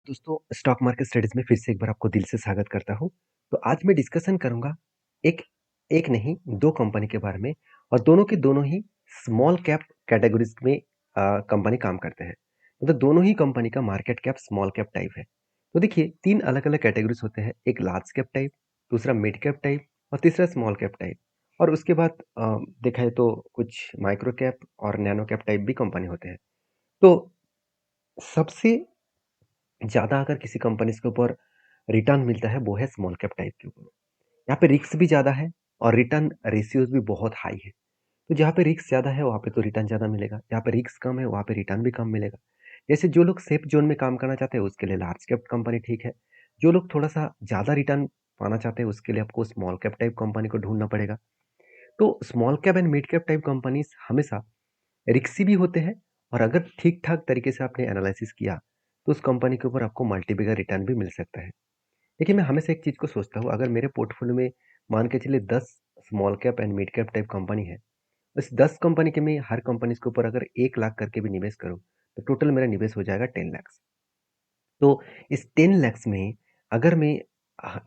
दोस्तों, stock market studies में फिर से एक बार आपको दिल से स्वागत करता हूँ। तो आज मैं डिस्कशन करूँगा एक एक नहीं 2 कंपनी के बारे में और दोनों के दोनों ही स्मॉल कैप कैटेगरीज़ में कंपनी काम करते हैं। मतलब दोनों ही कंपनी का market cap small cap type है। तो देखिए 3 अलग-अलग कैटेगरीज़ होते हैं, एक लार्ज कैप टाइप, दूसरा मिड कैप टाइप और तीसरा स्मॉल कैप टाइप। और उसके बाद देखा जाए तो कुछ माइक्रो कैप और नैनो कैप टाइप भी कंपनी होते हैं। तो सबसे ज़्यादा अगर किसी कंपनीज़ के ऊपर रिटर्न मिलता है वो है स्मॉल कैप टाइप के ऊपर। यहाँ पे रिस्क भी ज़्यादा है और रिटर्न रेशियोज़ भी बहुत हाई है। तो जहाँ पे रिस्क ज़्यादा है वहाँ पे तो रिटर्न ज़्यादा मिलेगा, जहाँ पे रिस्क कम है वहाँ पे रिटर्न भी कम मिलेगा। जैसे जो लोग सेफ ज़ोन में काम करना चाहते हैं उसके लिए लार्ज कैप कंपनी ठीक है। जो लोग थोड़ा-सा ज़्यादा रिटर्न पाना चाहते हैं उसके लिए आपको स्मॉल कैप टाइप कंपनी को ढूँढना पड़ेगा। तो small cap and mid cap type companies हमेशा रिस्की भी होते हैं और अगर ठीक-ठाक तरीके से आपने एनालिसिस किया, तो उस कंपनी के ऊपर आपको मल्टीपल रिटर्न भी मिल सकता है। देखिए, मैं हमेशा एक चीज़ को सोचता हूँ, अगर मेरे पोर्टफ़ोलियो में मान के चलिए 10 small cap and mid cap type company है, इस 10 कंपनी के मैं हर कंपनीज़ के ऊपर अगर 1 लाख करके भी निवेश करूँ, तो टोटल मेरा निवेश हो जाएगा 10 लैक्स। तो इस 10 लैक्स में अगर मैं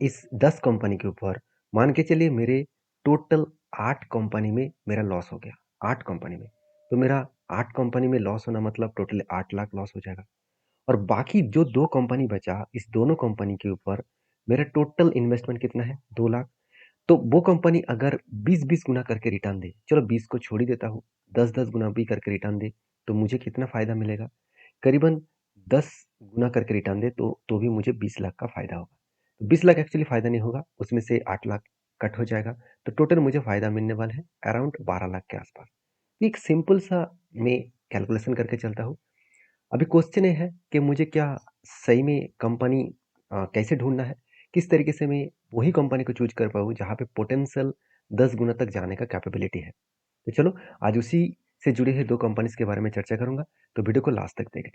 इस 10 कंपनी के ऊपर मान के चलिए मेरे टोटल 8 कंपनी में मेरा लॉस हो गया, 8 कंपनी में। तो मेरा 8 कंपनी में लॉस होना मतलब टोटल 8 लाख लॉस हो जाएगा। और बाकी जो 2 कंपनी बचा, इस दोनों कंपनी के ऊपर मेरा टोटल इन्वेस्टमेंट कितना है? 2 लाख। तो वो कंपनी अगर 20-20 गुना करके रिटर्न दे, चलो 20 को छोड़ ही देता हूँ, 10-10 गुना भी करके रिटर्न दे, तो मुझे कितना फ़ायदा मिलेगा? करीबन 10 गुना करके रिटर्न दे तो भी मुझे 20 लाख का फ़ायदा होगा। तो 20 लाख एक्चुअली फ़ायदा नहीं होगा, उसमें से 8 लाख कट हो जाएगा, तो टोटल मुझे फ़ायदा मिलने वाला है अराउंड 12 लाख के आस-पास। एक सिंपल सा मैं कैलकुलेशन करके चलता हूँ। अभी क्वेश्चन ये है कि मुझे क्या सही में कंपनी कैसे ढूँढना है? किस तरीके से मैं वही कंपनी को चूज़ कर पाऊँ जहाँ पे पोटेंशियल 10 गुना तक जाने का कैपेबिलिटी है। तो चलो आज उसी से जुड़े हुए 2 कंपनीज़ के बारे में चर्चा करूँगा, तो वीडियो को लास्ट तक देखें।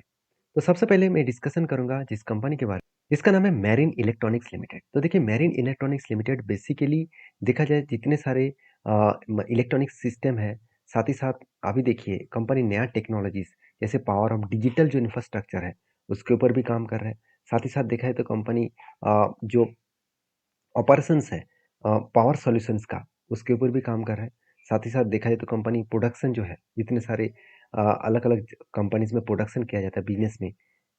तो सबसे पहले मैं डिस्कशन करूँगा जिस कंपनी के बारे में, जिसका नाम है मेरिन इलेक्ट्रॉनिक्स लिमिटेड। तो देखिए मेरिन इलेक्ट्रॉनिक्स लिमिटेड बेसिकली देखा जाए जितने सारे इलेक्ट्रॉनिक सिस्टम है, साथ ही साथ अभी देखिए कंपनी नया टेक्नोलॉजीज़ जैसे पावर ऑफ डिजिटल जो इंफ्रास्ट्रक्चर है, उसके ऊपर भी काम कर रहा है। साथ ही साथ देखा जाए तो कंपनी जो ऑपरेशंस है पावर सॉल्यूशंस का, उसके ऊपर भी काम कर रहा है। साथ ही साथ देखा जाए तो कंपनी प्रोडक्शन जो है, जितने सारे अलग-अलग कंपनीज़ में प्रोडक्शन किया जाता है बिज़नेस में,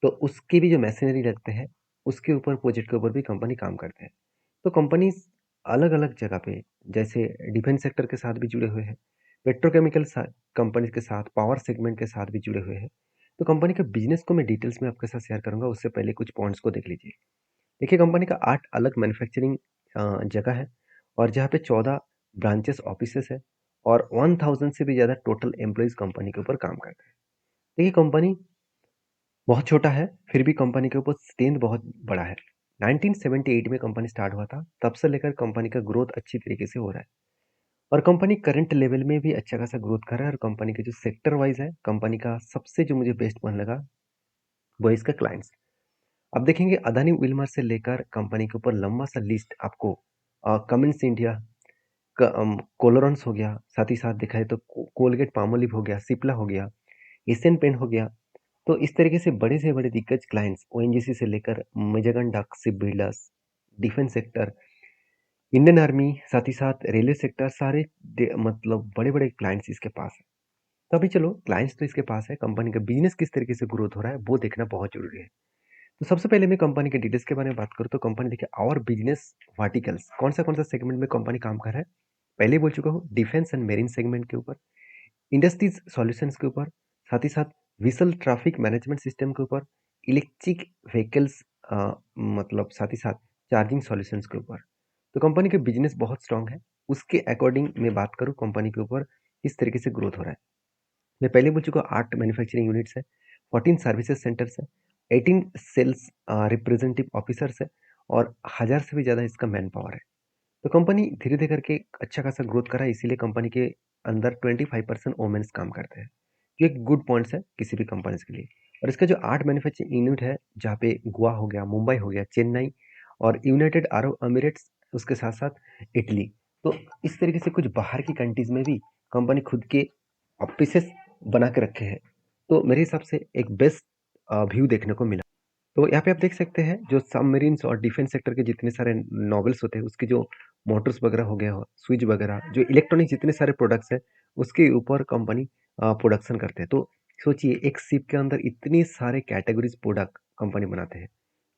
तो उसके भी जो मशीनरी लगते हैं, उसके ऊपर प्रोजेक्ट के ऊपर भी कंपनी काम करते हैं। तो कंपनीज़ अलग-अलग जगह पे जैसे डिफेंस सेक्टर के साथ भी जुड़े हुए हैं, पेट्रोकेमिकल कंपनीज़ के साथ, पावर सेगमेंट के साथ भी जुड़े हुए हैं। तो कंपनी का बिज़नेस को मैं डिटेल्स में आपके साथ शेयर करूँगा, उससे पहले कुछ पॉइंट्स को देख लीजिए। देखिए कंपनी का 8 अलग मैन्युफैक्चरिंग जगह है और जहाँ पे 14 ब्रांचेस ऑफिसेस है और 1000 से भी ज़्यादा टोटल एम्प्लॉइज़ कंपनी के ऊपर काम करते हैं। देखिए कंपनी बहुत छोटा है, फिर भी कंपनी के ऊपर स्ट्रेंथ बहुत बड़ा है। 1978 में कंपनी स्टार्ट हुआ था, तब से लेकर कंपनी का ग्रोथ अच्छी तरीके से हो रहा है और कंपनी करंट लेवल में भी अच्छा खासा ग्रोथ कर रहा है और कंपनी के जो सेक्टर वाइज़ है, कंपनी का सबसे जो मुझे बेस्ट पॉइंट लगा, वो है इसका क्लाइंट्स। अब देखेंगे अदानी विल्मर से लेकर कंपनी के ऊपर लंबा सा लिस्ट आपको कमिंस इंडिया कोलोरॉन्स हो गया, साथ ही साथ देखा जाए तो कोलगेट पामोलिव हो गया, सिप्ला हो गया, एशियन पेंट हो गया। तो इस तरीके से बड़े से बड़े दिग्गज क्लाइंट्स ओएनजीसी से लेकर Mazagon Dock, Shipbuilders, defence sector, Indian Army, साथ ही साथ रेलवे सेक्टर सारे मतलब बड़े-बड़े क्लाइंट्स इसके पास है। तो अभी चलो क्लाइंट्स तो इसके पास है, कंपनी का बिजनेस किस तरीके से ग्रोथ हो रहा है वो देखना बहुत जरूरी है। तो सबसे पहले मैं कंपनी के डिटेल्स के बारे में बात करूँ तो कंपनी देखिए और बिजनेस वर्टिकल्स कौन सा सेगमेंट में कंपनी काम कर रहा है। पहले ही बोल चुका हूँ डिफेंस एंड मेरीन सेगमेंट के ऊपर, इंडस्ट्रीज सॉल्यूशंस के ऊपर, साथ ही साथ विसल ट्रैफिक मैनेजमेंट सिस्टम के ऊपर, इलेक्ट्रिक व्हीकल्स मतलब साथ ही साथ चार्जिंग सॉल्यूशंस के ऊपर। तो कंपनी का बिजनेस बहुत स्ट्रांग है। उसके अकॉर्डिंग मैं बात करूँ कंपनी के ऊपर किस तरीके से ग्रोथ हो रहा है। मैं पहले बोल चुका हूँ 8 मैन्युफैक्चरिंग यूनिट्स है, 14 सर्विसेज सेंटर्स है, 18 सेल्स रिप्रेजेंटेटिव ऑफिसर्स है और 1000 से भी ज़्यादा इसका मैन पावर है। तो कंपनी धीरे-धीरे करके अच्छा खासा ग्रोथ कर रहा है, इसीलिए कंपनी के अंदर 25% वुमेन्स काम करते हैं। ये एक गुड पॉइंट्स है किसी भी कंपनीज़ के लिए। और इसका जो 8 मैन्युफैक्चरिंग यूनिट है, जहाँ पे गोवा हो गया, मुंबई हो गया, चेन्नई और यूनाइटेड अरब एमिरेट्स, उसके साथ-साथ इटली। तो इस तरीके से कुछ बाहर की कंट्रीज़ में भी कंपनी खुद के ऑफिसेस बना के रखे हैं। तो मेरे हिसाब से एक बेस्ट व्यू देखने को मिला। तो यहाँ पे आप देख सकते हैं जो सबमरीन्स और डिफेंस सेक्टर के जितने सारे नॉवेल्स होते हैं उसके जो मोटर्स वगैरह हो गया, स्विच वगैरह, जो इलेक्ट्रॉनिक जितने सारे प्रोडक्ट्स हैं उसके ऊपर कंपनी प्रोडक्शन करते हैं। तो सोचिए एक शिप के अंदर इतनी सारे कैटेगरीज प्रोडक्ट कंपनी बनाते हैं।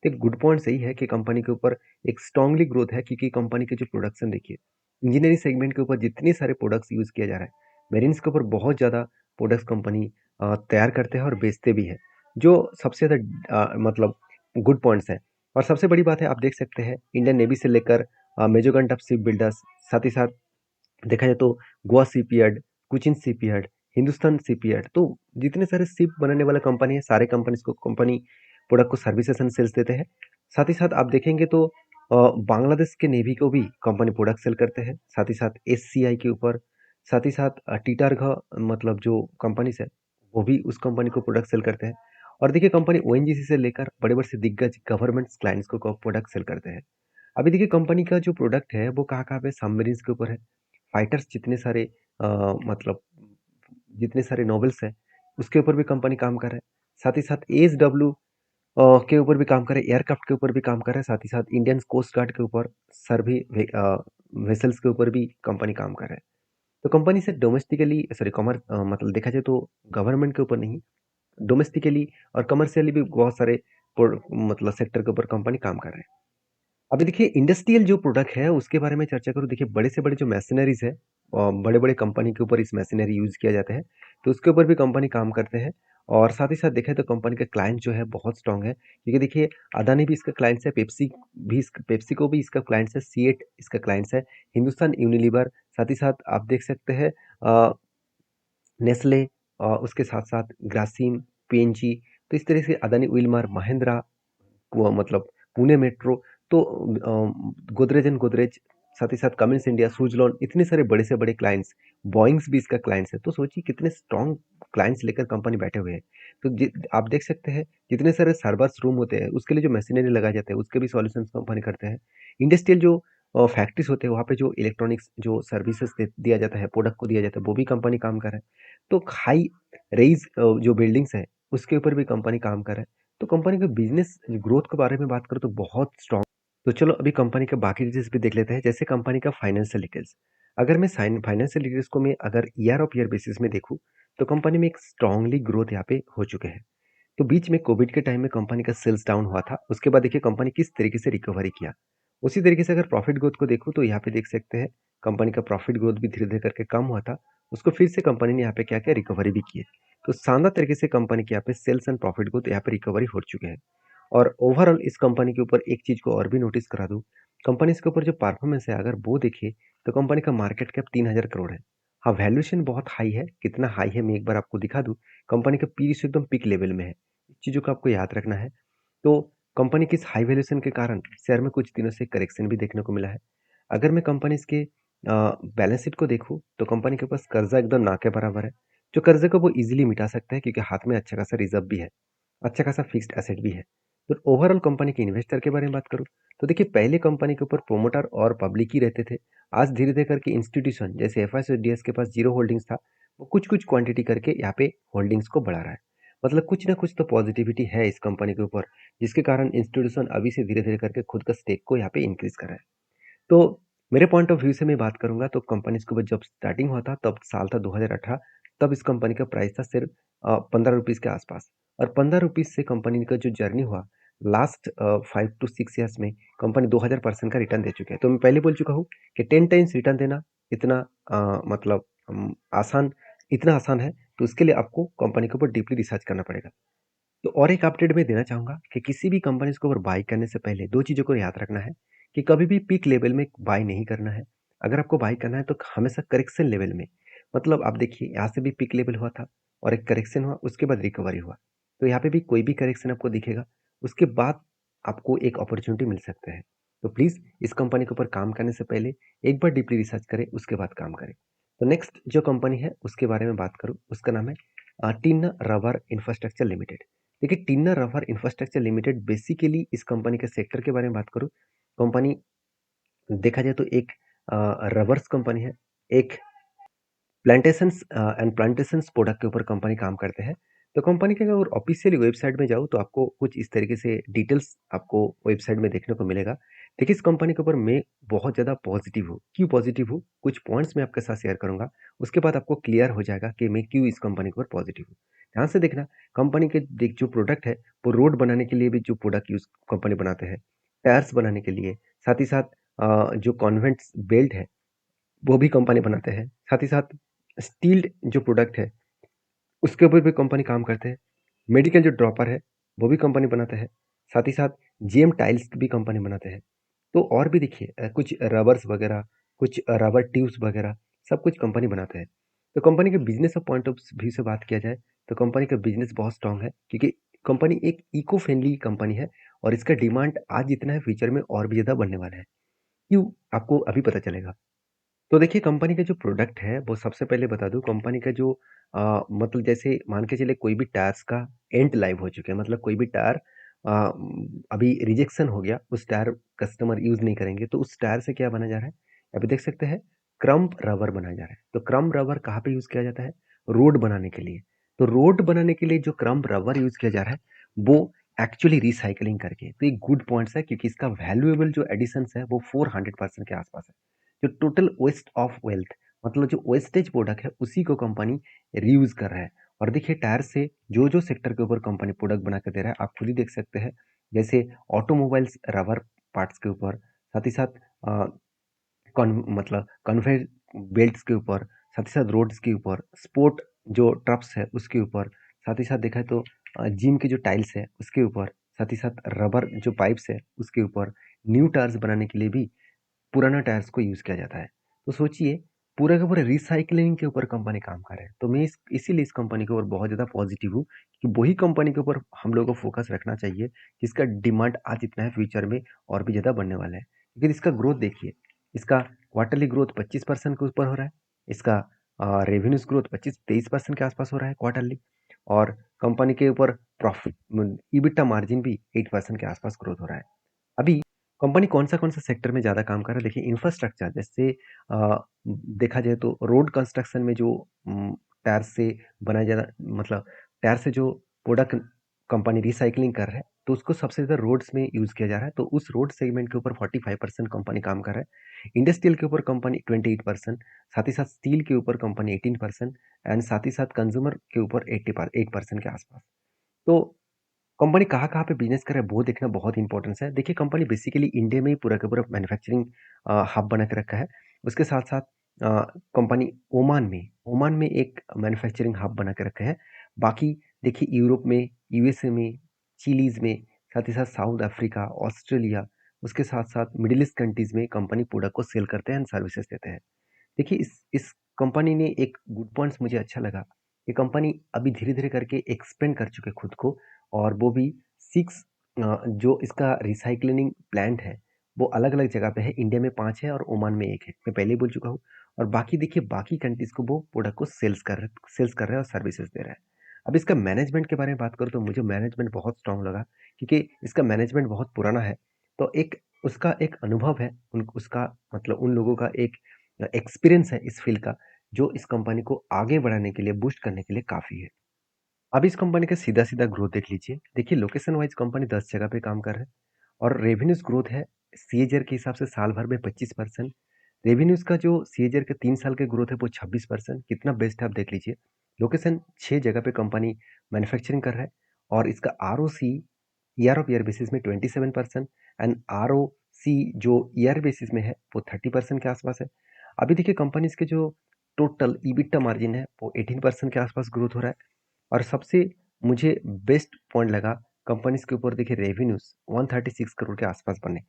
तो एक गुड पॉइंट सही है कि कंपनी के ऊपर एक स्ट्रांगली ग्रोथ है, क्योंकि कंपनी के जो प्रोडक्शन देखिए, इंजीनियरिंग सेगमेंट के ऊपर जितने सारे प्रोडक्ट्स यूज किया जा रहा है, मेरिन्स के ऊपर बहुत ज़्यादा प्रोडक्ट्स कंपनी तैयार करते हैं और बेचते भी है, जो सबसे ज़्यादा मतलब गुड पॉइंट्स हैं। और सबसे बड़ी बात है, आप देख सकते हैं इंडियन नेवी से लेकर मेजोगन टफ शिप बिल्डर्स, साथ ही साथ देखा जाए तो Goa shipyard, Cochin shipyard, Hindustan shipyard, तो जितने सारे शिप बनाने वाला कंपनी है, सारे कंपनीज को कंपनी प्रोडक्ट को सर्विसेज एंड सेल्स देते हैं। साथ ही साथ आप देखेंगे तो बांग्लादेश के नेवी को भी कंपनी प्रोडक्ट सेल करते हैं, साथ ही साथ एससीआई के ऊपर, साथ ही साथ टीटारघ मतलब जो कंपनीज है वो भी उस कंपनी को प्रोडक्ट सेल करते हैं। और देखिए कंपनी ओएनजीसी से लेकर बड़े बड़े से दिग्गज गवर्नमेंट क्लाइंट्स को प्रोडक्ट सेल करते हैं। अभी देखिए कंपनी का जो प्रोडक्ट है वो कहाँ-कहाँ पे सबमरीन्स के ऊपर है, फाइटर्स जितने सारे मतलब जितने सारे नॉवेल्स हैं उसके ऊपर भी कंपनी काम कर रहा है। साथ ही साथ एएसडब्ल्यू के ऊपर भी काम कर रहा है, एयरक्राफ्ट के ऊपर भी काम कर रहा है, साथ ही साथ इंडियन कोस्ट गार्ड के ऊपर सर्वे वेसल्स के ऊपर भी कंपनी काम कर रहा है। तो कंपनी से डोमेस्टिकली सॉरी कॉमर्स मतलब देखा जाए तो गवर्नमेंट के ऊपर नहीं, डोमेस्टिकली और कमर्शियली भी बहुत सारे मतलब सेक्टर के ऊपर कंपनी काम कर रहे हैं। अभी देखिए इंडस्ट्रियल जो प्रोडक्ट है उसके बारे में चर्चा करूँ, देखिए बड़े से बड़े जो मशीनरीज है बड़े बड़े कंपनी के ऊपर इस मशीनरी यूज किया जाता है, तो उसके ऊपर भी कंपनी काम करते हैं। और साथ ही साथ देखें तो कंपनी का क्लाइंट जो है बहुत स्ट्रांग है, क्योंकि देखिए अदानी भी इसका क्लाइंट्स है, पेप्सी को भी इसका क्लाइंट्स है, सीएट इसका क्लाइंट्स है, हिंदुस्तान यूनिलीवर, साथ ही साथ आप देख सकते हैं नेस्ले, उसके साथ साथ ग्रासिम, पीएनजी, तो इस तरह से अदानी विल्मर, महिंद्रा, वो मतलब पुणे मेट्रो, तो गोदरेज एंड गोदरेज, साथ ही साथ कमिंस इंडिया, सुजलॉन, इतने सारे बड़े से बड़े क्लाइंट्स, बॉइंग्स भी इसका क्लाइंट्स है। तो सोचिए कितने स्ट्रॉन्ग क्लाइंट्स लेकर कंपनी बैठे हुए हैं। तो आप देख सकते हैं जितने सारे सर्वर्स रूम होते हैं उसके लिए जो मशीनरी लगाए जाते हैं उसके भी सॉल्यूशंस कंपनी करते हैं। इंडस्ट्रियल जो फैक्ट्रीज होते हैं वहाँ पे जो इलेक्ट्रॉनिक्स जो सर्विसेज दिया जाता है, प्रोडक्ट को दिया जाता है, वो भी कंपनी काम कर रहा है। तो हाई रेज जो बिल्डिंग्स है उसके ऊपर भी कंपनी काम कर रहा है। तो कंपनी के बिजनेस ग्रोथ के बारे में बात करूँ तो बहुत स्ट्रांग। तो चलो अभी कंपनी के बाकी डिटेल्स भी देख लेते हैं, जैसे कंपनी का फाइनेंशियल डिटेल्स। अगर मैं फाइनेंशियल डिटेल्स को मैं अगर ईयर ऑफ ईयर बेसिस में देखूँ तो कंपनी में एक स्ट्रांगली ग्रोथ यहाँ पे हो चुके हैं। तो बीच में कोविड के टाइम में कंपनी का सेल्स डाउन हुआ था, उसके बाद देखिए कंपनी किस तरीके से रिकवरी किया। उसी तरीके से अगर प्रॉफिट ग्रोथ को देखूँ तो यहाँ पे देख सकते हैं कंपनी का प्रॉफिट ग्रोथ भी धीरे धीरे करके कम हुआ था, उसको फिर से कंपनी ने यहाँ पे क्या किया, रिकवरी भी की है। तो शानदार तरीके से कंपनी के यहाँ पे सेल्स एंड प्रॉफिट ग्रोथ यहाँ पे रिकवरी हो चुके हैं। और ओवरऑल इस कंपनी के ऊपर एक चीज को और भी नोटिस करा दूं, कंपनी के ऊपर जो परफॉर्मेंस है अगर वो देखिए तो कंपनी का मार्केट कैप 3000 करोड़ है। हाँ वैल्यूएशन बहुत हाई है, कितना हाई है मैं एक बार आपको दिखा दूं। कंपनी का पी एकदम पीक लेवल में है, इस चीजों को आपको याद रखना है। तो कंपनी की इस हाई वैल्यूएशन के कारण शेयर में कुछ दिनों से करेक्शन भी देखने को मिला है। अगर मैं कंपनी के बैलेंस शीट को देखूं तो कंपनी के पास कर्जा एकदम ना के बराबर है। जो कर्जे को वो इजीली मिटा सकता है क्योंकि हाथ में अच्छा खासा रिजर्व भी है, अच्छा खासा फिक्स्ड एसेट भी है। तो ओवरऑल कंपनी के इन्वेस्टर के बारे में बात करूँ तो देखिए पहले कंपनी के ऊपर प्रोमोटर और पब्लिक ही रहते थे। आज धीरे धीरे करके इंस्टीट्यूशन जैसे एफआईएस के पास जीरो होल्डिंग्स था, वो कुछ कुछ क्वांटिटी करके यहाँ पे होल्डिंग्स को बढ़ा रहा है। मतलब कुछ ना कुछ तो पॉजिटिविटी है इस कंपनी के ऊपर, जिसके कारण इंस्टीट्यूशन अभी से धीरे धीरे करके खुद का स्टेक को यहाँ पे इंक्रीज कर रहा है। तो मेरे पॉइंट ऑफ व्यू से मैं बात करूंगा तो कंपनी के ऊपर जब स्टार्टिंग हुआ था तब साल था 2018, तब इस कंपनी का प्राइस था सिर्फ 15 रुपीज के आसपास। और 15 रुपीज से कंपनी का जो जर्नी हुआ लास्ट 5 to 6 ईयर्स में कंपनी 2000% का रिटर्न दे चुके हैं। तो मैं पहले बोल चुका हूँ कि 10 टाइम्स रिटर्न देना इतना मतलब आसान, इतना आसान है, तो उसके लिए आपको कंपनी के ऊपर डीपली रिसर्च करना पड़ेगा। तो और एक अपडेट मैं देना चाहूंगा कि किसी भी कंपनी को ऊपर बाई करने से पहले दो चीजों को याद रखना है कि कभी भी पीक लेवल में बाई नहीं करना है। अगर आपको बाई करना है तो हमेशा करेक्शन लेवल में, मतलब आप देखिए यहाँ से भी पीक लेवल हुआ था और एक करेक्शन हुआ, उसके बाद रिकवरी हुआ। तो यहाँ पे भी कोई भी करेक्शन आपको दिखेगा उसके बाद आपको एक अपॉर्चुनिटी मिल सकता है। तो प्लीज इस कंपनी के ऊपर काम करने से पहले एक बार डीपली रिसर्च करें, उसके बाद काम करें। तो नेक्स्ट जो कंपनी है उसके बारे में बात करूँ, उसका नाम है टिन रबर इंफ्रास्ट्रक्चर लिमिटेड। देखिए टिन्ना रबर इंफ्रास्ट्रक्चर लिमिटेड बेसिकली इस कंपनी के सेक्टर के बारे में बात करूँ, कंपनी देखा जाए तो एक रबर्स कंपनी है, एक प्लांटेशंस एंड प्लांटेशंस प्रोडक्ट के ऊपर कंपनी काम करते हैं। तो कंपनी के अगर ऑफिशियली वेबसाइट में जाओ तो आपको कुछ इस तरीके से डिटेल्स आपको वेबसाइट में देखने को मिलेगा। देखिए इस कंपनी के ऊपर मैं बहुत ज़्यादा पॉजिटिव हूँ। क्यों पॉजिटिव हूँ? कुछ पॉइंट्स मैं आपके साथ शेयर करूँगा। उसके बाद आपको क्लियर हो जाएगा कि मैं क्यों इस कंपनी के ऊपर पॉजिटिव हूँ। ध्यान से देखना, कंपनी के देख जो प्रोडक्ट है वो रोड बनाने के लिए भी जो प्रोडक्ट यूज़ कंपनी बनाते हैं, टायर्स बनाने के लिए, साथ ही साथ जो कॉन्वेंट्स बेल्ट है वो भी कंपनी बनाते हैं। साथ ही साथ स्टील्ड जो प्रोडक्ट है उसके ऊपर भी कंपनी काम करते हैं। मेडिकल जो ड्रॉपर है वो भी कंपनी बनाते हैं। साथ ही साथ जीएम टाइल्स भी कंपनी बनाते हैं। तो और भी देखिए कुछ रबर्स वगैरह, कुछ रबर ट्यूब्स वगैरह सब कुछ कंपनी बनाते हैं। तो कंपनी के बिजनेस और पॉइंट ऑफ व्यू से बात किया जाए तो कंपनी का बिजनेस बहुत स्ट्रांग है, क्योंकि कंपनी एक इको फ्रेंडली कंपनी है और इसका डिमांड आज जितना है फ्यूचर में और भी ज़्यादा बढ़ने वाला है। क्यों? आपको अभी पता चलेगा। तो देखिए कंपनी का जो प्रोडक्ट है वो सबसे पहले बता दूं, कंपनी का जो मतलब जैसे मान के चले कोई भी टायर्स का एंड लाइफ हो चुके हैं, मतलब कोई भी टायर अभी रिजेक्शन हो गया, उस टायर कस्टमर यूज नहीं करेंगे तो उस टायर से क्या बना जा रहा है, अभी देख सकते हैं क्रम्प रबर बनाया जा रहा है। तो क्रम्प रबर कहाँ पे यूज किया जाता है? रोड बनाने के लिए। तो रोड बनाने के लिए जो क्रम्प रबर यूज किया जा रहा है वो एक्चुअली रिसाइकलिंग करके, तो एक गुड पॉइंट्स है क्योंकि इसका वैल्यूएबल जो एडिशन है वो 400% के आसपास है। जो टोटल वेस्ट ऑफ वेल्थ, मतलब जो वेस्टेज प्रोडक्ट है उसी को कंपनी रीयूज कर रहा है। और देखिए टायर से जो जो सेक्टर के ऊपर कंपनी प्रोडक्ट बना कर दे रहा है आप खुद ही देख सकते हैं। जैसे ऑटोमोबाइल्स रबर पार्ट्स के ऊपर, साथ ही साथ मतलब कन्वेयर बेल्ट्स के ऊपर, साथ ही साथ रोड्स के ऊपर, स्पोर्ट जो ट्रक्स है उसके ऊपर, साथ ही साथ देखा है तो जिम के जो टाइल्स है उसके ऊपर, साथ ही साथ रबर जो पाइप्स है उसके ऊपर, न्यू टायर्स बनाने के लिए भी पुराना टायर्स को यूज किया जाता है। तो सोचिए पूरा का पूरा रिसाइकलिंग के ऊपर कंपनी काम कर रहा है। तो मैं इसीलिए इस कंपनी के ऊपर बहुत ज़्यादा पॉजिटिव हूँ कि वही कंपनी के ऊपर हम लोगों को फोकस रखना चाहिए जिसका डिमांड आज इतना है, फ्यूचर में और भी ज़्यादा बढ़ने वाला है। लेकिन इसका ग्रोथ देखिए, इसका क्वार्टरली ग्रोथ 25% के ऊपर हो रहा है। इसका रेवेन्यूज ग्रोथ 25-23% के आसपास हो रहा है क्वार्टरली। और कंपनी के ऊपर प्रॉफिट ईबिटा मार्जिन भी 8% के आसपास ग्रोथ हो रहा है। अभी कंपनी कौन सा सेक्टर में ज़्यादा काम कर रहा है? देखिए इंफ्रास्ट्रक्चर जैसे देखा जाए तो रोड कंस्ट्रक्शन में जो टायर से बनाया जा रहा, मतलब टायर से जो प्रोडक्ट कंपनी रिसाइकलिंग कर रहा है तो उसको सबसे ज़्यादा रोड्स में यूज़ किया जा रहा है। तो उस रोड सेगमेंट के ऊपर 45% कंपनी काम कर रहा है। इंडस्ट्रियल के ऊपर कंपनी 28%, साथ ही साथ स्टील के ऊपर कंपनी 18% एंड साथ ही साथ कंज्यूमर के ऊपर 8% के आसपास। तो कंपनी कहाँ-कहाँ पे बिज़नेस कर रहा है वो देखना बहुत इंपॉर्टेंस है। देखिए कंपनी बेसिकली इंडिया में ही पूरा का पूरा मैन्युफैक्चरिंग हब बना के रखा है। उसके साथ-साथ कंपनी ओमान में एक मैन्युफैक्चरिंग हब बना के रखा है। बाकी देखिए यूरोप में, यूएसए में, चिलीज़ में, साथ ही साथ साउथ अफ्रीका, ऑस्ट्रेलिया, उसके साथ-साथ मिडल ईस्ट कंट्रीज़ में कंपनी प्रोडक्ट को सेल करते हैं एंड सर्विसेज़ देते हैं। देखिए इस कंपनी ने एक गुड पॉइंट्स मुझे अच्छा लगा। ये कंपनी अभी धीरे-धीरे करके एक्सपेंड कर चुके खुद को, और वो भी 6 जो इसका रिसाइक्लिंग प्लांट है, वो अलग-अलग जगह पे है। इंडिया में 5 है और ओमान में 1 है। मैं पहले ही बोल चुका हूँ। और बाकी देखिए बाकी कंट्रीज़ को वो प्रोडक्ट को सेल्स कर रहा है और सर्विसेज़ दे रहा है। अब इसका मैनेजमेंट के बारे में बात करूँ तो मुझे मैनेजमेंट बहुत स्ट्रॉन्ग लगा, क्योंकि इसका मैनेजमेंट बहुत पुराना है। तो एक उसका एक अनुभव है, उन उसका मतलब उन लोगों का एक एक्सपीरियंस है इस फील्ड का, जो इस कंपनी को आगे बढ़ाने के लिए, बूस्ट करने के लिए काफ़ी है। अब इस कंपनी का सीधा-सीधा ग्रोथ देख लीजिए। देखिए लोकेशन वाइज़ कंपनी 10 जगह पे काम कर रहा है और रेवेन्यूज़ ग्रोथ है सीएजीआर के हिसाब से साल भर में 25%। रेवेन्यूज़ का जो सीएजीआर के 3 साल के ग्रोथ है वो 26%। कितना बेस्ट है आप देख लीजिए। लोकेशन 6 जगह पे कंपनी मैन्युफैक्चरिंग कर रहा है और इसका ROC year of year basis में 27% एंड आरओसी जो ईयर बेसिस में है वो 30% के आसपास है। अभी देखिए कंपनीज़ के जो टोटल ईबिटा मार्जिन है वो 18% के आसपास ग्रोथ हो रहा है। और सबसे मुझे बेस्ट पॉइंट लगा कंपनीज के ऊपर, देखिए रेवेन्यूज 136 करोड़ के आसपास बने।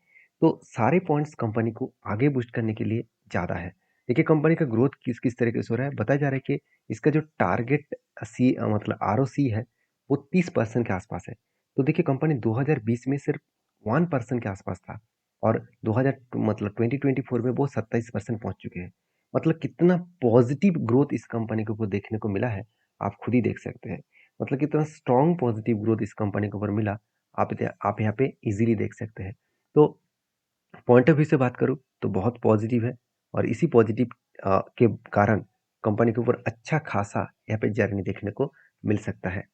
तो सारे पॉइंट्स कंपनी को आगे बूस्ट करने के लिए ज़्यादा है। देखिए कंपनी का ग्रोथ किस किस तरीके से हो रहा है बताया जा रहा है कि इसका जो टारगेट मतलब आरओसी है वो 30% के आसपास है। तो देखिए कंपनी 2020 में सिर्फ 1% के आसपास था और 2000 मतलब 2024 में वो 27% पहुंच चुके हैं। मतलब कितना पॉजिटिव ग्रोथ इस कंपनी को देखने को मिला है, आप खुद ही देख सकते हैं। मतलब कितना स्ट्रॉन्ग पॉजिटिव ग्रोथ इस कंपनी के ऊपर मिला, आप यहाँ पे इजीली देख सकते हैं। तो पॉइंट ऑफ व्यू से बात करूँ तो बहुत पॉजिटिव है और इसी पॉजिटिव के कारण कंपनी के ऊपर अच्छा खासा यहाँ पे जर्नी देखने को मिल सकता है।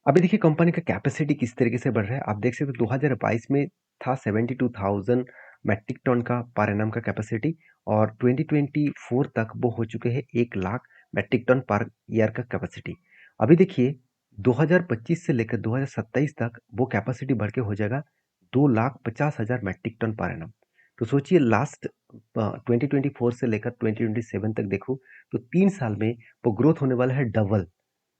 अभी देखिए कंपनी का कैपेसिटी किस तरीके से बढ़ रहा है। आप देख सकते हो 2022 में था 72,000 मैट्रिक टन का पर एनम का कैपेसिटी और 2024 तक वो हो चुके हैं 1 lakh metric tonne per year का कैपेसिटी। अभी देखिए 2025 से लेकर 2027 तक वो कैपेसिटी बढ़ के हो जाएगा 2,50,000 मैट्रिक टन पर एनम। तो सोचिए लास्ट 2024 से लेकर 2027 तक देखो तो 3 साल में वो ग्रोथ होने वाला है डबल।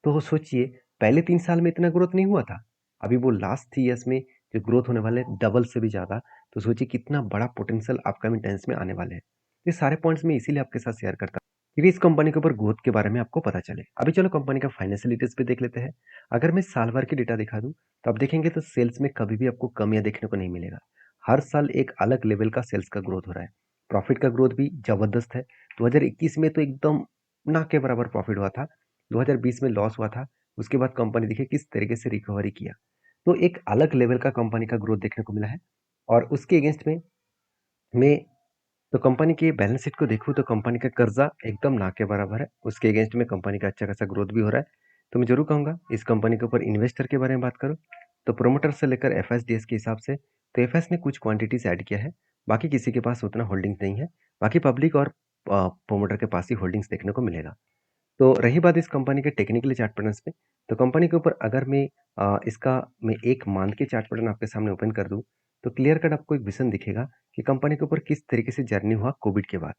तो सोचिए पहले 3 साल में इतना ग्रोथ नहीं हुआ था। अभी वो लास्ट 3 इयर्स में जो ग्रोथ होने वाले हैं डबल से भी ज़्यादा। तो सोचिए कितना बड़ा पोटेंशियल अपकमिंग टाइम्स में आने वाले हैं। ये सारे पॉइंट्स मैं इसीलिए आपके साथ शेयर करता हूँ क्योंकि इस कंपनी के ऊपर ग्रोथ के बारे में आपको पता चले। अभी चलो कंपनी का फाइनेंशियल डिटेल्स पे देख लेते हैं। अगर मैं साल भर की डेटा दिखा दूँ तो आप देखेंगे तो सेल्स में कभी भी आपको कमियाँ देखने को नहीं मिलेगा। हर साल एक अलग लेवल का सेल्स का ग्रोथ हो रहा है। प्रॉफिट का ग्रोथ भी ज़बरदस्त है। 2021 में तो एकदम ना के बराबर प्रॉफिट हुआ था। 2020 में लॉस हुआ था। उसके बाद कंपनी देखिए किस तरीके से रिकवरी किया। तो एक अलग लेवल का कंपनी का ग्रोथ देखने को मिला है और उसके अगेंस्ट में मैं तो कंपनी के बैलेंस शीट को देखूँ तो कंपनी का कर्जा एकदम ना के बराबर है। उसके अगेंस्ट में कंपनी का अच्छा खासा ग्रोथ भी हो रहा है। तो मैं जरूर कहूँगा इस कंपनी के ऊपर इन्वेस्टर के बारे में बात करूँ तो प्रोमोटर से लेकर एफएसडीएस के हिसाब से तो एफएस ने कुछ क्वांटिटीज ऐड किया है। बाकी किसी के पास उतना होल्डिंग्स नहीं है। बाकी पब्लिक और प्रोमोटर के पास ही होल्डिंग्स देखने को मिलेगा। तो रही बात इस कंपनी के टेक्निकली चार्ट पैटर्न्स पे तो कंपनी के ऊपर अगर मैं इसका मैं एक मंथ के चार्ट पैटर्न आपके सामने ओपन कर दूं तो क्लियर कट आपको एक विजन दिखेगा कि कंपनी के ऊपर किस तरीके से जर्नी हुआ कोविड के बाद।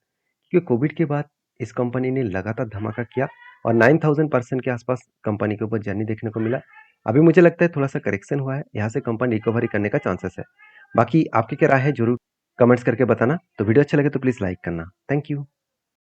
क्योंकि कोविड के बाद इस कंपनी ने लगातार धमाका किया और 9,000% के आसपास कंपनी के ऊपर जर्नी देखने को मिला। अभी मुझे लगता है थोड़ा सा करेक्शन हुआ है, यहाँ से कंपनी रिकवरी करने का चांसेस है। बाकी आपकी क्या राय है जरूर कमेंट्स करके बताना। तो वीडियो अच्छा लगे तो प्लीज़ लाइक करना। Thank you.